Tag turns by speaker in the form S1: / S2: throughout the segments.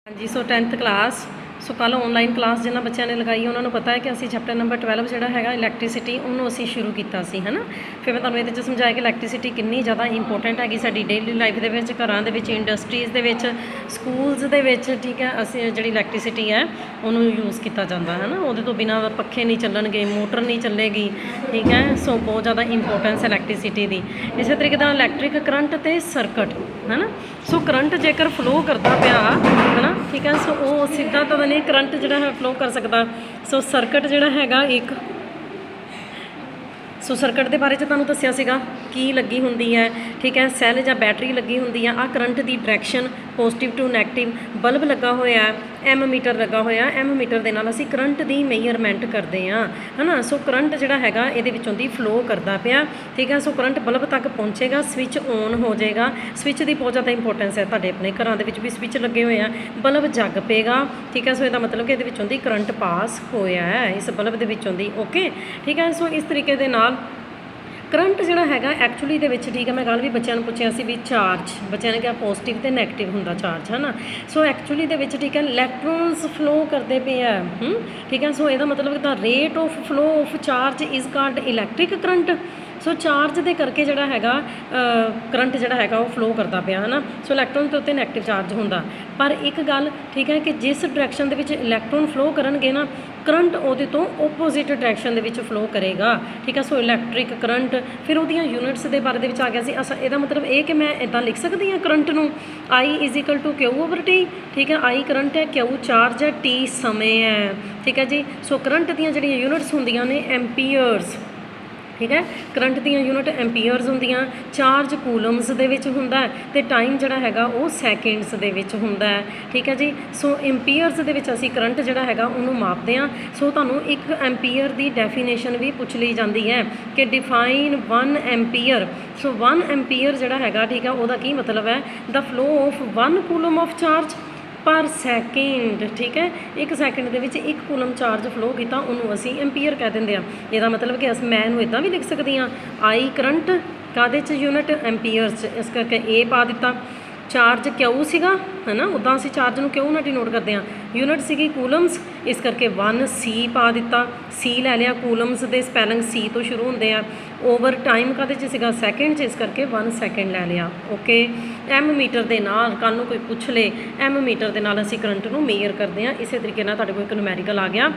S1: हाँ जी, सो 10th class so कल online class जिन्होंने बच्चों ने लगाई उन्होंने पता है कि असी चैप्टर नंबर 12 जो है इलैक्ट्रीसिटी उन्होंने असी शुरू किया है ना। फिर मैं तुम्हें ये समझाया कि इलैक्ट्रीसिटी कितनी ज़्यादा इंपोर्टेंट हैगी साडी डेली लाइफ के घर इंडस्ट्रीज़ के स्कूल्स के, ठीक है। असी जी इलैक्ट्रीसिटी है उन्होंने यूज़ किया जाता है ना। वो तो बिना पखे नहीं चलणगे, मोटर नहीं चलेगी, ठीक है। सो बहुत ज़्यादा इंपोर्टेंस इलैक्ट्रीसिटी की। इस तरीके इलैक्ट्रिक करंट तो सर्किट है ना। सो करंट जेकर फ्लो करता पाया है ना, ठीक है। सो वो सीधा तो नहीं करंट जो है फ्लो कर सकता। सो सर्किट जोड़ा है एक सो सर्किट के बारे तुहानूं दस्सिया सीगा की लगी हुंदी है, ठीक है। सैल या बैटरी लगी हुंदी है। आ करंट की direction positive to negative, bulb लगा होया, एम मीटर लगा होया। एम मीटर के नाल असीं करंट की मेजरमेंट करते हैं है ना। सो करंट जोड़ा हैगा इहदे विचों दी फ्लो करता पिया, ठीक है। सो करंट बल्ब तक पहुँचेगा, स्विच ऑन हो जाएगा। स्विच की बहुत ज़्यादा इंपोर्टेंस है। तुहाडे अपने घरां दे विच भी स्विच लगे हुए हैं, बल्ब जग पेगा, ठीक है। सो इसदा मतलब कि इहदे विचों दी करंट पास होया है इस बल्ब दे विचों दी, ओके, ठीक है। सो इस तरीके दे नाल करंट जोड़ा है एक्चुअली दे विच, ठीक है। मैं कल भी बच्चों को पूछा सी भी चार्ज, बच्चों ने कहा पॉजिटिव तो नैगेटिव होंदा चार्ज है ना। सो एक्चुअली दे विच, ठीक है, इलैक्ट्रॉन्स फ्लो करते पे है, ठीक है। सो इसका मतलब the rate of flow of charge is called electric current. So charge दे करके जोड़ा है करंट जोड़ा है वो फ्लो करता पाया है ना। सो इलैक्ट्रॉन के उत्ते नैगेटिव चार्ज होंदा, पर एक गल, ठीक है, कि जिस डायरैक्शन दे विच इलैक्ट्रॉन फ्लो करनगे ना, करंट उहदे तो ओपोजिट डायरैक्शन दे विच फ्लो करेगा, ठीक है। सो इलैक्ट्रिक करंट फिर उहदियां यूनिट्स दे बारे दे विच आ गया सी। अच्छा, इहदा मतलब ये कि मैं इदां लिख सकदी हाँ करंट नूं I is equal to Q over T, ठीक है। आई करंट है, क्यू चार्ज है, टी समय है, ठीक है जी। सो करंट दीयां जिहड़ियां यूनिट्स हुंदियां ने एम्पीयर्स, ठीक है। करंट दी यूनिट एम्पीयर्स होंदियां, चार्ज कूलम्स दे विच हुंदा है ते टाइम जिहड़ा हैगा वो सैकेंड्स दे विच हुंदा है, ठीक है जी। सो एम्पीयर्स दे विच असीं करंट जिहड़ा हैगा उहनूं मापदे हां। सो तुहानूं एक एम्पीयर दी डेफिनेशन भी पुछ ली जाती है कि डिफाइन 1 एम्पीयर। सो 1 एम्पीयर जिहड़ा हैगा, ठीक है, उहदा की मतलब है the flow of 1 coulomb of charge पर सैकेंड, ठीक है। एक सैकेंड के विच एक कूलम चार्ज फ्लो किया उन्होंने असी एम्पीयर कह देंगे। इसका मतलब कि मैं इदां भी लिख सकती हाँ, आई करंट काहदे च यूनिट एम्पीयर्स, इस करके ए पा दिता। चार्ज क्यू सीगा है ना, उदा असी चार्ज में क्यू नाल डिनोट करते हैं। यूनिट सीगी कूलम्स, इस करके 1 सी पा दिता। सी लै लिया, कूलम्स के स्पैलिंग सी तो शुरू होंगे हैं। ओवर टाइम काहदे च सीगा सैकेंड च, इस करके 1 सैकेंड लै लिया, ओके। एम मीटर के नाल कल नूं कोई पुछ ले, एम मीटर के नाल असी करंट नूं मेजर करते हैं। इस तरीके नाल तुहाडे कोल एक न्यूमैरिकल आ गया।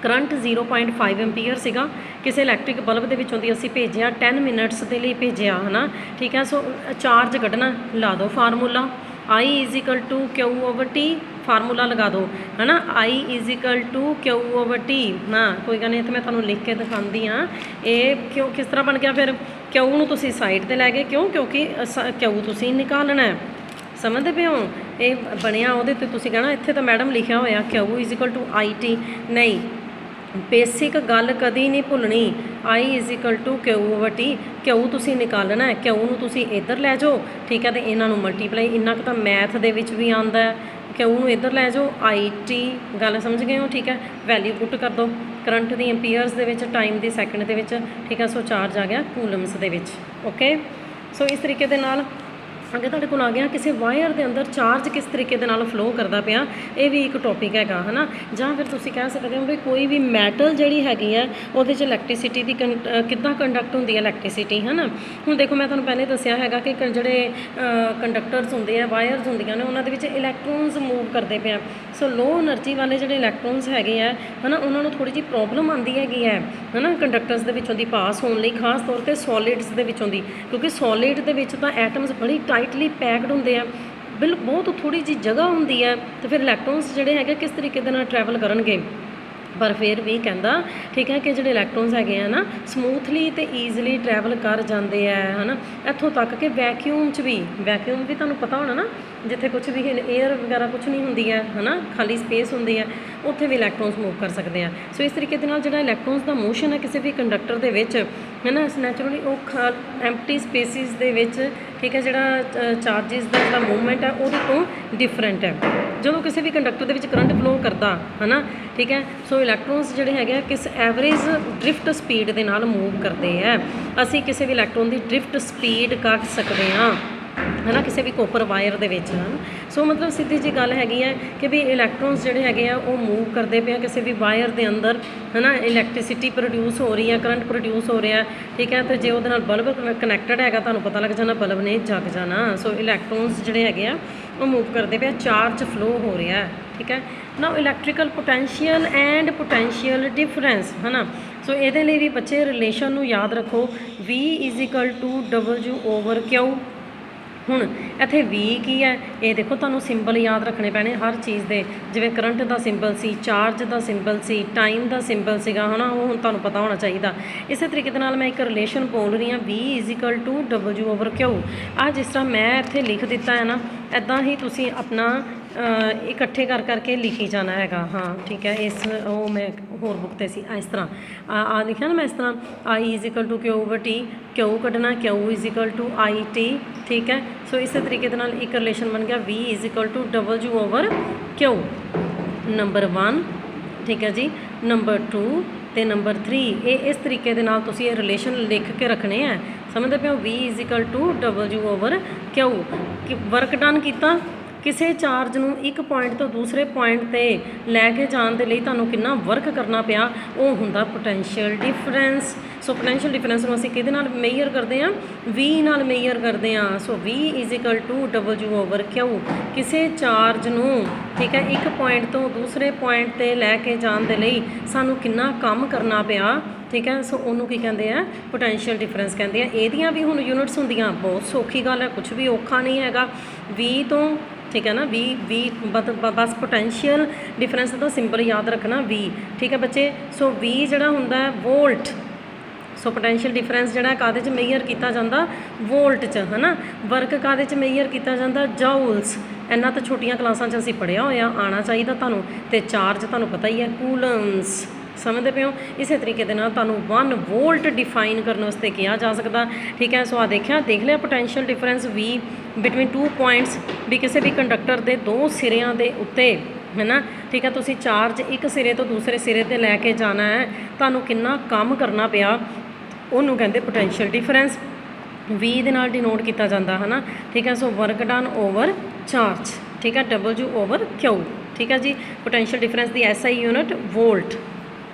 S1: करंट 0.5 एम्पीयर सीगा, किसी इलैक्ट्रिक बल्ब के विचों दी असी भेजिया 10 मिनट्स के लिए भेजिया है ना, ठीक है। सो चार्ज कढ़ना, ला दो formula I is equal to Q over T, formula लगा दो है ना। I is equal to Q over T ना, कोई गल नहीं, तो मैं तुहानूं लिख के दिखाती हाँ ये क्यों किस तरह बन गया। फिर क्यू नूं तुसीं साइड ते लै गए, क्यों, क्योंकि क्यू तुसीं निकालना है, समझते पे हो। ये बनया वो तुसीं कहना इत्थे तो मैडम लिखा होया Q is equal to I T, नहीं, बेसिक गल कदी नहीं भुलनी। I is equal to Q over T, Q तुसीं निकालना है, क्यू नूं तुसीं इधर लै जाओ, ठीक है। तो इन्हां नूं मल्टीप्लाई, इन्ना कुछ तो मैथ दे विच भी आंदा है, क्यू नूं इधर लै जाओ, आई टी, गल समझ गए हो, ठीक है। वैल्यू पुट कर दो करंट दी एम्पीयर्स दे विच, टाइम दी सैकेंड दे विच, ठीक है। सो चार्ज आ गया कूलम्स दे विच, ओके। सो इस तरीके दे नाल अगर तुहाडे कोल आ गया किसी वायर के अंदर चार्ज किस तरीके दे नाल फ्लो करता पाया, ये भी एक टॉपिक है ना। जां फिर तुसीं कह सकते हो भी कोई भी मैटल जिहड़ी हैगी है उहदे च इलैक्ट्रीसिटी की किद्दां कंडक्ट होंदी है इलैक्ट्रीसिटी, है ना। हुण देखो मैं तुहानूं पहले दस्सिया हैगा कि जिहड़े कंडक्टर्स होंदे हैं, वायरस होंदियां ने, उन्हां दे विच इलैक्ट्रॉन्स मूव करते पे। सो लो एनर्जी वाले जिहड़े इलैक्ट्रॉन्स हैगे है ना, उन्हां नूं थोड़ी जी प्रॉब्लम आंदी हैगी है ना कंडक्टर्स दे विचों दी पास होने लई, खास तौर पर सॉलिड्स दे विचों दी, क्योंकि सॉलिड दे विच तां एटम्स बड़ी टाइटली पैकड होंदे हैं, बहुत थोड़ी जी जगह होंदी है, तो फिर इलैक्ट्रॉन्स जिहड़े हैगे किस तरीके दे नाल ट्रैवल करनगे। पर फिर भी कहता, ठीक है, कि जो इलैक्ट्रॉन्स है ना समूथली तो ईजली ट्रैवल कर जाते हैं, है ना। इत्थों तक कि वैक्यूम भी तुहानूं पता होना ना, जिथे कुछ भी एयर वगैरह कुछ नहीं होंदी है ना, खाली स्पेस होंदी है, उत्थे भी इलैक्ट्रॉन्स मूव कर सकते हैं। सो इस तरीके दे नाल जिहड़ा इलैक्ट्रॉन्स का मोशन है किसी भी कंडक्टर दे विच, है ना, नैचुरली वो एम्पटी स्पेसिस दे विच, ठीक है, जिहड़ा चार्जिस का जिहड़ा मूवमेंट है वो तो डिफरेंट है। जो किसी भी कंडक्टर दे विच करंट फ्लो करता है ना, ठीक है। सो इलैक्ट्रॉन्स जिहड़े हैगे किस एवरेज ड्रिफ्ट स्पीड के नाल मूव करते हैं। असी किसी भी इलैक्ट्रॉन की ड्रिफ्ट स्पीड कर सकते हाँ, है ना, किसी भी कोपर वायर ਦੇ ਵਿੱਚ ਹਨ। ਸੋ ਮਤਲਬ ਸਿੱਧੀ ਜੀ ਗੱਲ ਹੈਗੀ ਹੈ ਕਿ ਵੀ ਇਲੈਕਟ੍ਰੋਨਸ ਜਿਹੜੇ ਹੈਗੇ ਆ ਉਹ ਮੂਵ ਕਰਦੇ ਪਏ ਆ ਕਿਸੇ ਵੀ ਵਾਇਰ ਦੇ ਅੰਦਰ, ਹੈ ਨਾ, ਇਲੈਕਟ੍ਰਿਸਿਟੀ ਪ੍ਰੋਡਿਊਸ ਹੋ ਰਹੀ ਹੈ, ਕਰੰਟ ਪ੍ਰੋਡਿਊਸ ਹੋ ਰਿਹਾ, ਠੀਕ ਹੈ। ਤੇ ਜੇ ਉਹਦੇ ਨਾਲ ਬਲਬ ਕਨੈਕਟਡ ਹੈਗਾ ਤੁਹਾਨੂੰ ਪਤਾ ਲੱਗ ਜਾਣਾ ਬਲਬ ਨੇ ਜਗ ਜਾਣਾ। ਸੋ ਇਲੈਕਟ੍ਰੋਨਸ ਜਿਹੜੇ ਹੈਗੇ ਆ ਉਹ ਮੂਵ ਕਰਦੇ ਪਏ, ਚਾਰਜ ਫਲੋ ਹੋ ਰਿਹਾ, ਠੀਕ ਹੈ। ਨਾ electrical potential and potential difference, ਹੈ ਨਾ। ਸੋ ਇਹਦੇ ਲਈ ਵੀ ਬੱਚੇ ਰਿਲੇਸ਼ਨ ਨੂੰ ਯਾਦ ਰੱਖੋ, V = W/Q। ਹੁਣ ਇੱਥੇ V ਕੀ ਹੈ, ਇਹ ਦੇਖੋ ਤੁਹਾਨੂੰ ਸਿੰਬਲ ਯਾਦ ਰੱਖਣੇ ਪੈਣੇ ਹਰ ਚੀਜ਼ ਦੇ, ਜਿਵੇਂ ਕਰੰਟ ਦਾ ਸਿੰਬਲ ਸੀ, ਚਾਰਜ ਦਾ ਸਿੰਬਲ ਸੀ, ਟਾਈਮ ਦਾ ਸਿੰਬਲ ਸੀਗਾ, ਹੈ ਨਾ, ਉਹ ਹੁਣ ਤੁਹਾਨੂੰ ਪਤਾ ਹੋਣਾ ਚਾਹੀਦਾ। ਇਸੇ ਤਰੀਕੇ ਦੇ ਨਾਲ ਮੈਂ ਇੱਕ ਰਿਲੇਸ਼ਨ ਬੋਲ ਰਹੀ ਹਾਂ, V = W/Q। ਆਹ ਜਿਸ ਤਰ੍ਹਾਂ ਮੈਂ ਇੱਥੇ ਲਿਖ ਦਿੱਤਾ ਹੈ ਨਾ, ਇੱਦਾਂ ਹੀ ਤੁਸੀਂ ਆਪਣਾ ਇਕੱਠੇ ਕਰ ਕਰਕੇ ਲਿਖੀ ਜਾਣਾ ਹੈਗਾ। ਹਾਂ ਠੀਕ ਹੈ, ਇਸ ਉਹ ਮੈਂ ਹੋਰ ਬੁੱਕ 'ਤੇ ਸੀ ਇਸ ਤਰ੍ਹਾਂ ਆ ਲਿਖਿਆ ਨਾ ਮੈਂ ਇਸ ਤਰ੍ਹਾਂ, I = Q/T, Q ਕੱਢਣਾ, Q = IT, ਠੀਕ ਹੈ। ਸੋ ਇਸੇ ਤਰੀਕੇ ਦੇ ਨਾਲ ਇੱਕ ਰਿਲੇਸ਼ਨ ਬਣ ਗਿਆ, V = W/Q, ਨੰਬਰ 1, ਠੀਕ ਹੈ ਜੀ, ਨੰਬਰ 2 ਅਤੇ ਨੰਬਰ 3। ਇਹ ਇਸ ਤਰੀਕੇ ਦੇ ਨਾਲ ਤੁਸੀਂ ਇਹ ਰਿਲੇਸ਼ਨ ਲਿਖ ਕੇ ਰੱਖਣੇ ਹੈ, ਸਮਝਦੇ ਪਏ ਹੋ। V = W/Q। ਵਰਕ ਡਨ ਕੀਤਾ, ਕਿਸੇ ਚਾਰਜ ਨੂੰ ਇੱਕ ਪੁਆਇੰਟ ਤੋਂ ਦੂਸਰੇ ਪੁਆਇੰਟ 'ਤੇ ਲੈ ਕੇ ਜਾਣ ਦੇ ਲਈ ਤੁਹਾਨੂੰ ਕਿੰਨਾ ਵਰਕ ਕਰਨਾ ਪਿਆ, ਉਹ ਹੁੰਦਾ ਪੋਟੈਂਸ਼ੀਅਲ ਡਿਫਰੈਂਸ। ਸੋ ਪੋਟੈਂਸ਼ੀਅਲ ਡਿਫਰੈਂਸ ਨੂੰ ਅਸੀਂ ਕਿਹਦੇ ਨਾਲ ਮੇਜਰ ਕਰਦੇ ਹਾਂ, V ਨਾਲ ਮੇਜਰ ਕਰਦੇ ਹਾਂ। ਸੋ V = W/Q। ਕਿਸੇ ਚਾਰਜ ਨੂੰ, ਠੀਕ ਹੈ, ਇੱਕ ਪੁਆਇੰਟ ਤੋਂ ਦੂਸਰੇ ਪੁਆਇੰਟ 'ਤੇ ਲੈ ਕੇ ਜਾਣ ਦੇ ਲਈ ਸਾਨੂੰ ਕਿੰਨਾ ਕੰਮ ਕਰਨਾ ਪਿਆ, ਠੀਕ ਹੈ। ਸੋ ਉਹਨੂੰ ਕੀ ਕਹਿੰਦੇ ਆ, ਪੋਟੈਂਸ਼ੀਅਲ ਡਿਫਰੈਂਸ ਕਹਿੰਦੇ ਆ। ਇਹਦੀਆਂ ਵੀ ਹੁਣ ਯੂਨਿਟਸ ਹੁੰਦੀਆਂ, ਬਹੁਤ ਸੌਖੀ ਗੱਲ ਹੈ, ਕੁਛ ਵੀ ਔਖਾ ਨਹੀਂ ਹੈਗਾ। V ਤੋਂ, ਠੀਕ ਹੈ ਨਾ, V ਬਸ ਪੋਟੈਂਸ਼ੀਅਲ ਡਿਫਰੈਂਸ ਦਾ ਸਿੰਬਲ ਯਾਦ ਰੱਖਣਾ, V, ਠੀਕ ਹੈ ਬੱਚੇ। ਸੋ V ਜਿਹੜਾ ਹੁੰਦਾ ਹੈ ਵੋਲਟ। ਸੋ ਪੋਟੈਂਸ਼ੀਅਲ ਡਿਫਰੈਂਸ ਜਿਹੜਾ ਕਾਹਦੇ 'ਚ ਮੇਜਰ ਕੀਤਾ ਜਾਂਦਾ, ਵੋਲਟ 'ਚ, ਹੈ ਨਾ। ਵਰਕ ਕਾਹਦੇ 'ਚ ਮੇਜਰ ਕੀਤਾ ਜਾਂਦਾ, ਜਾਊਲਸ। ਇਹਨਾਂ ਤਾਂ ਛੋਟੀਆਂ ਕਲਾਸਾਂ 'ਚ ਅਸੀਂ ਪੜ੍ਹਿਆ ਹੋਇਆ, ਆਉਣਾ ਚਾਹੀਦਾ ਤੁਹਾਨੂੰ। ਅਤੇ ਚਾਰਜ ਤੁਹਾਨੂੰ ਪਤਾ ਹੀ ਹੈ, ਕੂਲਮਸ, ਸਮਝਦੇ ਪਏ ਹੋ। ਇਸੇ ਤਰੀਕੇ ਦੇ ਨਾਲ ਤੁਹਾਨੂੰ 1 ਵੋਲਟ ਡਿਫਾਈਨ ਕਰਨ ਵਾਸਤੇ ਕਿਹਾ ਜਾ ਸਕਦਾ, ਠੀਕ ਹੈ। ਸੋ ਦੇਖ ਲਿਆ potential difference V between 2 points, ਵੀ ਕਿਸੇ ਵੀ ਕੰਡਕਟਰ ਦੇ 2 ਸਿਰਿਆਂ ਦੇ ਉੱਤੇ, ਹੈ ਨਾ, ਠੀਕ ਹੈ। ਤੁਸੀਂ ਚਾਰਜ ਇੱਕ ਸਿਰੇ ਤੋਂ ਦੂਸਰੇ ਸਿਰੇ 'ਤੇ ਲੈ ਕੇ ਜਾਣਾ ਹੈ, ਤੁਹਾਨੂੰ ਕਿੰਨਾ ਕੰਮ ਕਰਨਾ ਪਿਆ, ਉਹਨੂੰ ਕਹਿੰਦੇ ਪੋਟੈਂਸ਼ੀਅਲ ਡਿਫਰੈਂਸ। V ਦੇ ਨਾਲ ਡਿਨੋਟ ਕੀਤਾ ਜਾਂਦਾ, ਹੈ ਨਾ, ਠੀਕ ਹੈ। ਸੋ ਵਰਕ ਡਨ ਓਵਰ ਚਾਰਜ, ਠੀਕ ਹੈ, W/Q, ਠੀਕ ਹੈ ਜੀ। ਪੋਟੈਂਸ਼ੀਅਲ ਡਿਫਰੈਂਸ ਦੀ SI ਯੂਨਿਟ ਵੋਲਟ।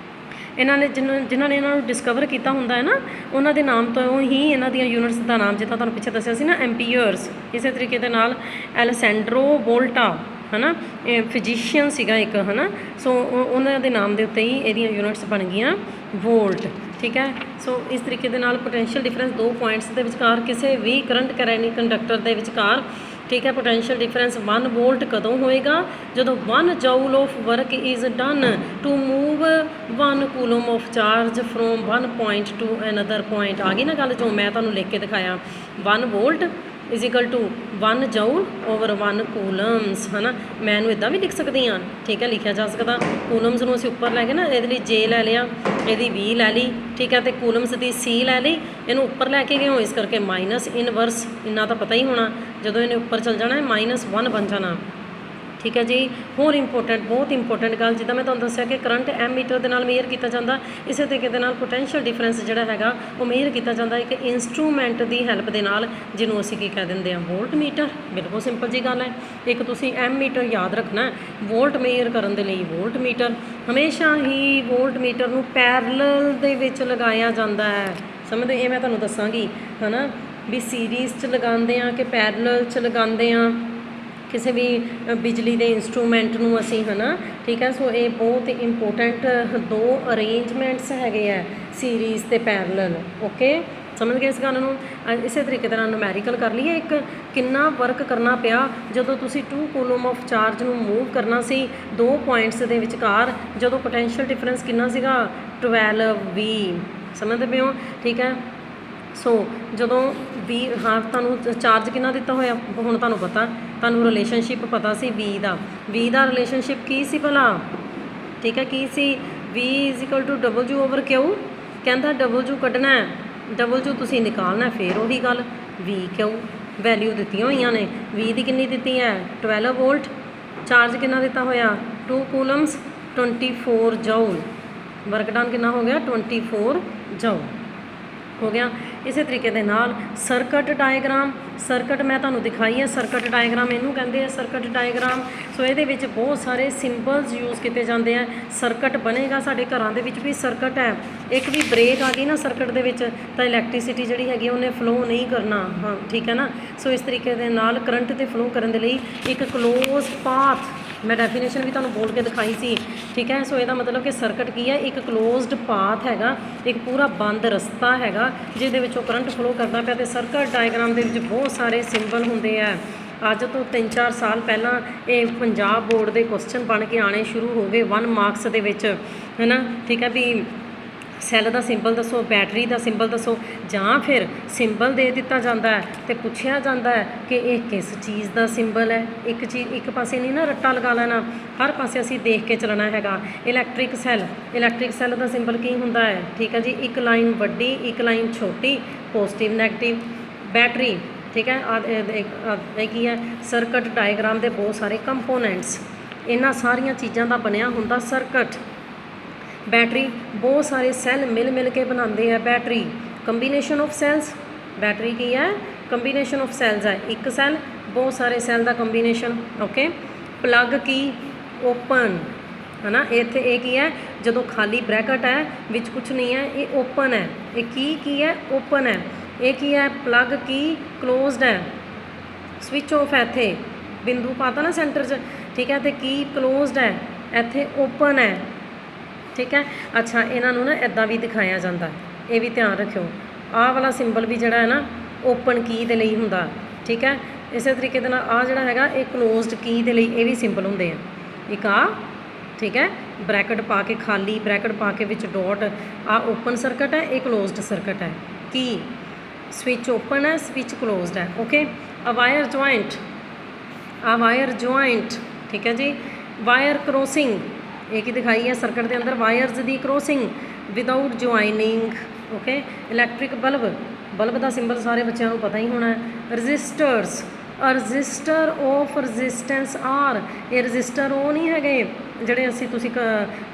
S1: ਇਹਨਾਂ ਨੇ ਜਿਨ੍ਹਾਂ ਨੇ ਇਹਨਾਂ ਨੂੰ ਡਿਸਕਵਰ ਕੀਤਾ ਹੁੰਦਾ ਹੈ ਨਾ, ਉਹਨਾਂ ਦੇ ਨਾਮ ਤੋਂ ਹੀ ਇਹਨਾਂ ਦੀਆਂ ਯੂਨਿਟਸ ਦਾ ਨਾਮ, ਜਿੱਦਾਂ ਤੁਹਾਨੂੰ ਪਿੱਛੇ ਦੱਸਿਆ ਸੀ ਨਾ, ਐਂਪੀਅਰਸ। ਇਸੇ ਤਰੀਕੇ ਦੇ ਨਾਲ ਐਲਸੈਂਡਰੋ ਵੋਲਟਾ, ਹੈ ਨਾ, ਫਿਜ਼ੀਸ਼ੀਅਨ ਸੀਗਾ ਇੱਕ, ਹੈ ਨਾ। ਸੋ ਉਹਨਾਂ ਦੇ ਨਾਮ ਦੇ ਉੱਤੇ ਹੀ ਇਹਦੀਆਂ ਯੂਨਿਟਸ ਬਣ ਗਈਆਂ ਵੋਲਟ, ਠੀਕ ਹੈ। ਸੋ ਇਸ ਤਰੀਕੇ ਦੇ ਨਾਲ ਪੋਟੈਂਸ਼ੀਅਲ ਡਿਫਰੈਂਸ 2 ਪੁਆਇੰਟਸ ਦੇ ਵਿਚਕਾਰ, ਕਿਸੇ ਵੀ ਕਰੰਟ ਕੈਰਿੰਗ ਕੰਡਕਟਰ ਦੇ ਵਿਚਕਾਰ, ਠੀਕ ਹੈ। ਪੋਟੈਂਸ਼ੀਅਲ ਡਿਫਰੈਂਸ 1 ਵੋਲਟ ਕਦੋਂ ਹੋਏਗਾ, ਜਦੋਂ 1 joule of work is done to move 1 coulomb of charge from 1 point to another point. ਆ ਗਈ ਨਾ ਗੱਲ, ਜੋ ਮੈਂ ਤੁਹਾਨੂੰ ਲਿਖ ਕੇ ਦਿਖਾਇਆ, 1 ਵੋਲਟ = 1 ਜੂਲ ਓਵਰ 1 ਕੂਲਮਸ, ਹੈ ਨਾ। ਮੈਂ ਇਹਨੂੰ ਇੱਦਾਂ ਵੀ ਲਿਖ ਸਕਦੀ ਹਾਂ, ਠੀਕ ਹੈ, ਲਿਖਿਆ ਜਾ ਸਕਦਾ। ਕੂਲਮਸ ਨੂੰ ਅਸੀਂ ਉੱਪਰ ਲੈ ਕੇ ਨਾ, ਇਹਦੇ ਲਈ J ਲੈ ਲਿਆ, ਇਹਦੀ V ਲੈ ਲਈ, ਠੀਕ ਹੈ, ਅਤੇ ਕੂਲਮਸ ਦੀ C ਲੈ ਲਈ। ਇਹਨੂੰ ਉੱਪਰ ਲੈ ਕੇ ਗਏ ਹੋ, ਇਸ ਕਰਕੇ ਮਾਈਨਸ ਇਨਵਰਸ, ਇੰਨਾ ਤਾਂ ਪਤਾ ਹੀ ਹੋਣਾ, ਜਦੋਂ ਇਹਨੇ ਉੱਪਰ ਚੱਲ ਜਾਣਾ -1 ਬਣ ਜਾਣਾ, ਠੀਕ ਹੈ ਜੀ। ਹੋਰ ਇੰਪੋਰਟੈਂਟ, ਬਹੁਤ ਇੰਪੋਰਟੈਂਟ ਗੱਲ, ਜਿੱਦਾਂ ਮੈਂ ਤੁਹਾਨੂੰ ਦੱਸਿਆ ਕਿ ਕਰੰਟ ਐਮੀਟਰ ਦੇ ਨਾਲ ਮੇਜਰ ਕੀਤਾ ਜਾਂਦਾ, ਇਸੇ ਤਰੀਕੇ ਦੇ ਨਾਲ ਪੋਟੈਂਸ਼ੀਅਲ ਡਿਫਰੈਂਸ ਜਿਹੜਾ ਹੈਗਾ ਉਹ ਮੇਜਰ ਕੀਤਾ ਜਾਂਦਾ ਇੱਕ ਇੰਸਟਰੂਮੈਂਟ ਦੀ ਹੈਲਪ ਦੇ ਨਾਲ, ਜਿਹਨੂੰ ਅਸੀਂ ਕੀ ਕਹਿ ਦਿੰਦੇ ਹਾਂ, ਵੋਲਟ ਮੀਟਰ। ਬਿਲਕੁਲ ਸਿੰਪਲ ਜੀ ਗੱਲ ਹੈ। ਇੱਕ ਤੁਸੀਂ ਐਮੀਟਰ ਯਾਦ ਰੱਖਣਾ, ਵੋਲਟ ਮੇਜਰ ਕਰਨ ਦੇ ਲਈ ਵੋਲਟ ਮੀਟਰ। ਹਮੇਸ਼ਾ ਹੀ ਵੋਲਟ ਮੀਟਰ ਨੂੰ ਪੈਰਲਲ ਦੇ ਵਿੱਚ ਲਗਾਇਆ ਜਾਂਦਾ ਹੈ, ਸਮਝਦੇ। ਇਹ ਮੈਂ ਤੁਹਾਨੂੰ ਦੱਸਾਂਗੀ, ਹੈ ਨਾ, ਵੀ ਸੀਰੀਜ਼ 'ਚ ਲਗਾਉਂਦੇ ਹਾਂ ਕਿ ਪੈਰਲਲ 'ਚ ਲਗਾਉਂਦੇ ਹਾਂ ਕਿਸੇ ਵੀ ਬਿਜਲੀ ਦੇ ਇੰਸਟਰੂਮੈਂਟ ਨੂੰ ਅਸੀਂ, ਹੈ ਨਾ, ਠੀਕ ਹੈ। ਸੋ ਇਹ ਬਹੁਤ ਇੰਪੋਰਟੈਂਟ 2 ਅਰੇਂਜਮੈਂਟਸ ਹੈਗੇ ਆ, ਸੀਰੀਜ਼ ਅਤੇ ਪੈਰਲਲ, ਓਕੇ, ਸਮਝ ਗਏ ਇਸ ਗੱਲ ਨੂੰ। ਇਸੇ ਤਰੀਕੇ ਦੇ ਨਾਲ ਨੂਮੈਰੀਕਲ ਕਰ ਲਈਏ, ਇੱਕ ਕਿੰਨਾ ਵਰਕ ਕਰਨਾ ਪਿਆ ਜਦੋਂ ਤੁਸੀਂ 2 ਕੂਲਮ ਆਫ ਚਾਰਜ ਨੂੰ ਮੂਵ ਕਰਨਾ ਸੀ 2 ਪੁਆਇੰਟਸ ਦੇ ਵਿਚਕਾਰ, ਜਦੋਂ ਪੋਟੈਂਸ਼ੀਅਲ ਡਿਫਰੈਂਸ ਕਿੰਨਾ ਸੀਗਾ, 12V, ਸਮਝਦੇ ਪਏ ਹੋ, ਠੀਕ ਹੈ। ਸੋ ਜਦੋਂ V, ਹਾਂ, ਤੁਹਾਨੂੰ ਚਾਰਜ ਕਿੰਨਾ ਦਿੱਤਾ ਹੋਇਆ, ਹੁਣ ਤੁਹਾਨੂੰ ਪਤਾ, ਤੁਹਾਨੂੰ ਰਿਲੇਸ਼ਨਸ਼ਿਪ ਪਤਾ ਸੀ V ਦਾ ਰਿਲੇਸ਼ਨਸ਼ਿਪ ਕੀ ਸੀ ਭਲਾ, ਠੀਕ ਹੈ, ਕੀ ਸੀ, V = W/Q। ਕਹਿੰਦਾ W ਕੱਢਣਾ ਹੈ, W ਤੁਸੀਂ ਨਿਕਾਲਣਾ, ਫਿਰ ਉਹੀ ਗੱਲ, VQ ਵੈਲਿਊ ਦਿੱਤੀਆਂ ਹੋਈਆਂ ਨੇ। V ਦੀ ਕਿੰਨੀ ਦਿੱਤੀ ਹੈ, 12 ਵੋਲਟ, ਚਾਰਜ ਕਿੰਨਾ ਦਿੱਤਾ ਹੋਇਆ, 2 ਕੂਲਮਸ, 24 ਜੂਲ, ਵਰਕ ਡਨ ਕਿੰਨਾ ਹੋ ਗਿਆ, 24 ਜੂਲ, ਹੋ ਗਿਆ। ਇਸੇ ਤਰੀਕੇ ਦੇ ਨਾਲ ਸਰਕਟ ਡਾਇਗਰਾਮ, ਸਰਕਟ ਮੈਂ ਤੁਹਾਨੂੰ ਦਿਖਾਈ ਹੈ, ਸਰਕਟ ਡਾਇਗਰਾਮ ਇਹਨੂੰ ਕਹਿੰਦੇ ਆ, ਸਰਕਟ ਡਾਇਗਰਾਮ। ਸੋ ਇਹਦੇ ਵਿੱਚ ਬਹੁਤ ਸਾਰੇ ਸਿੰਬਲਸ ਯੂਜ਼ ਕੀਤੇ ਜਾਂਦੇ ਆ। ਸਰਕਟ ਬਣੇਗਾ, ਸਾਡੇ ਘਰਾਂ ਦੇ ਵਿੱਚ ਵੀ ਸਰਕਟ ਹੈ। ਇੱਕ ਵੀ ਬ੍ਰੇਕ ਆ ਗਈ ਨਾ ਸਰਕਟ ਦੇ ਵਿੱਚ ਤਾਂ ਇਲੈਕਟ੍ਰੀਸਿਟੀ ਜਿਹੜੀ ਹੈਗੀ ਉਹਨੇ ਫਲੋ ਨਹੀਂ ਕਰਨਾ, ਹਾਂ ਠੀਕ ਹੈ ਨਾ। ਸੋ ਇਸ ਤਰੀਕੇ ਦੇ ਨਾਲ ਕਰੰਟ ਤੇ ਫਲੋ ਕਰਨ ਦੇ ਲਈ ਇੱਕ ਕਲੋਜ਼ ਪਾਥ, ਮੈਂ ਡੈਫੀਨੇਸ਼ਨ ਵੀ ਤੁਹਾਨੂੰ ਬੋਲ ਕੇ ਦਿਖਾਈ ਸੀ, ਠੀਕ ਹੈ। ਸੋ ਇਹਦਾ ਮਤਲਬ ਕਿ ਸਰਕਟ ਕੀ ਹੈ, ਇੱਕ ਕਲੋਜ਼ਡ ਪਾਥ ਹੈਗਾ, ਇੱਕ ਪੂਰਾ ਬੰਦ ਰਸਤਾ ਹੈਗਾ ਜਿਹਦੇ ਵਿੱਚੋਂ ਕਰੰਟ ਫਲੋ ਕਰਦਾ ਪਿਆ। ਤੇ ਸਰਕਟ ਡਾਇਗਰਾਮ ਦੇ ਵਿੱਚ ਬਹੁਤ ਸਾਰੇ ਸਿੰਬਲ ਹੁੰਦੇ ਆ। ਅੱਜ ਤੋਂ 3-4 ਸਾਲ ਪਹਿਲਾਂ ਇਹ ਪੰਜਾਬ ਬੋਰਡ ਦੇ ਕੁਐਸਚਨ ਬਣ ਕੇ ਆਉਣੇ ਸ਼ੁਰੂ ਹੋ ਗਏ 1 ਮਾਰਕਸ ਦੇ ਵਿੱਚ, ਹੈ ਨਾ, ਠੀਕ ਹੈ। ਵੀ ਸੈੱਲ ਦਾ ਸਿੰਬਲ ਦੱਸੋ, ਬੈਟਰੀ ਦਾ ਸਿੰਬਲ ਦੱਸੋ, ਜਾਂ ਫਿਰ ਸਿੰਬਲ ਦੇ ਦਿੱਤਾ ਜਾਂਦਾ ਹੈ ਤੇ ਪੁੱਛਿਆ ਜਾਂਦਾ ਹੈ ਕਿ ਇਹ ਕਿਸ ਚੀਜ਼ ਦਾ ਸਿੰਬਲ ਹੈ। ਇੱਕ ਚੀਜ਼ ਇੱਕ ਪਾਸੇ ਨਹੀਂ ਨਾ ਰੱਟਾ ਲਗਾ ਲੈਣਾ, ਹਰ ਪਾਸੇ ਅਸੀਂ ਦੇਖ ਕੇ ਚੱਲਣਾ ਹੈਗਾ। ਇਲੈਕਟ੍ਰਿਕ ਸੈੱਲ, ਇਲੈਕਟ੍ਰਿਕ ਸੈੱਲ ਦਾ ਸਿੰਬਲ ਕੀ ਹੁੰਦਾ ਹੈ, ਠੀਕ ਹੈ ਜੀ। ਇੱਕ ਲਾਈਨ ਵੱਡੀ, ਇੱਕ ਲਾਈਨ ਛੋਟੀ, ਪੋਜ਼ਿਟਿਵ ਨੈਗੇਟਿਵ। ਬੈਟਰੀ, ਠੀਕ ਹੈ। ਇਹ ਕੀ ਹੈ, ਸਰਕਟ ਡਾਇਗਰਾਮ ਦੇ ਬਹੁਤ ਸਾਰੇ ਕੰਪੋਨੈਂਟਸ, ਇਹਨਾਂ ਸਾਰੀਆਂ ਚੀਜ਼ਾਂ ਦਾ ਬਣਿਆ ਹੁੰਦਾ ਸਰਕਟ। ਬੈਟਰੀ ਬਹੁਤ ਸਾਰੇ ਸੈੱਲ ਮਿਲ ਕੇ ਬਣਾਉਂਦੇ ਆ battery. Combination of cells, battery ਕੀ ਹੈ, ਕੰਬੀਨੇਸ਼ਨ ਆਫ ਸੈੱਲਸ ਹੈ, ਇੱਕ ਸੈੱਲ ਬਹੁਤ ਸਾਰੇ ਸੈੱਲ ਦਾ combination, okay. Plug key, open, ਹੈ ਨਾ। ਇੱਥੇ ਇਹ ਕੀ ਹੈ, ਜਦੋਂ ਖਾਲੀ ਬ੍ਰੈਕਟ ਹੈ ਵਿੱਚ ਕੁਝ ਨਹੀਂ ਹੈ, ਇਹ ਓਪਨ ਹੈ। ਇਹ ਕੀ ਹੈ, ਓਪਨ ਹੈ। ਇਹ ਕੀ ਹੈ, ਪਲੱਗ ਕੀ, ਕਲੋਜ਼ਡ ਹੈ। ਸਵਿਚ ਆਫ ਹੈ, ਇੱਥੇ ਬਿੰਦੂ ਪਾਤਾ ਨਾ ਸੈਂਟਰ 'ਚ, ਠੀਕ ਹੈ। ਅਤੇ ਕੀ ਕਲੋਜ਼ਡ ਹੈ, ਇੱਥੇ ਓਪਨ ਹੈ, ਠੀਕ ਹੈ। ਅੱਛਾ, ਇਹਨਾਂ ਨੂੰ ਨਾ ਇੱਦਾਂ ਵੀ ਦਿਖਾਇਆ ਜਾਂਦਾ, ਇਹ ਵੀ ਧਿਆਨ ਰੱਖਿਓ। ਆਹ ਵਾਲਾ ਸਿੰਬਲ ਵੀ ਜਿਹੜਾ ਹੈ ਨਾ ਓਪਨ ਕੀ ਦੇ ਲਈ ਹੁੰਦਾ, ਠੀਕ ਹੈ। ਇਸੇ ਤਰੀਕੇ ਦੇ ਨਾਲ ਆਹ ਜਿਹੜਾ ਹੈਗਾ ਇਹ ਕਲੋਜ਼ਡ ਕੀ ਦੇ ਲਈ ਇਹ ਵੀ ਸਿੰਬਲ ਹੁੰਦੇ ਆ। ਇੱਕ ਆ, ਠੀਕ ਹੈ, ਬ੍ਰੈਕਟ ਪਾ ਕੇ, ਖਾਲੀ ਬ੍ਰੈਕਟ ਪਾ ਕੇ ਵਿੱਚ ਡੋਟ, ਆਹ ਓਪਨ ਸਰਕਟ ਹੈ, ਇਹ ਕਲੋਜ਼ਡ ਸਰਕਟ ਹੈ। ਕੀ, ਸਵਿਚ ਓਪਨ ਹੈ, ਸਵਿਚ ਕਲੋਜ਼ਡ ਹੈ, ਓਕੇ। ਆ ਵਾਇਰ ਜੁਆਇੰਟ, ਆ ਵਾਇਰ ਜੁਆਇੰਟ, ਠੀਕ ਹੈ ਜੀ। ਵਾਇਰ ਕਰੋਸਿੰਗ, ਇਹ ਕੀ ਦਿਖਾਈ ਹੈ ਸਰਕਟ ਦੇ ਅੰਦਰ, ਵਾਇਰਸ ਦੀ crossing without joining, okay. Electric bulb, bulb ਦਾ ਸਿੰਬਲ ਸਾਰੇ ਬੱਚਿਆਂ ਨੂੰ ਪਤਾ ਹੀ ਹੋਣਾ ਹੈ। Resistors, resistor of resistance R, ਇਹ ਰਜਿਸਟਰ ਉਹ ਨਹੀਂ ਹੈਗੇ ਜਿਹੜੇ ਤੁਸੀਂ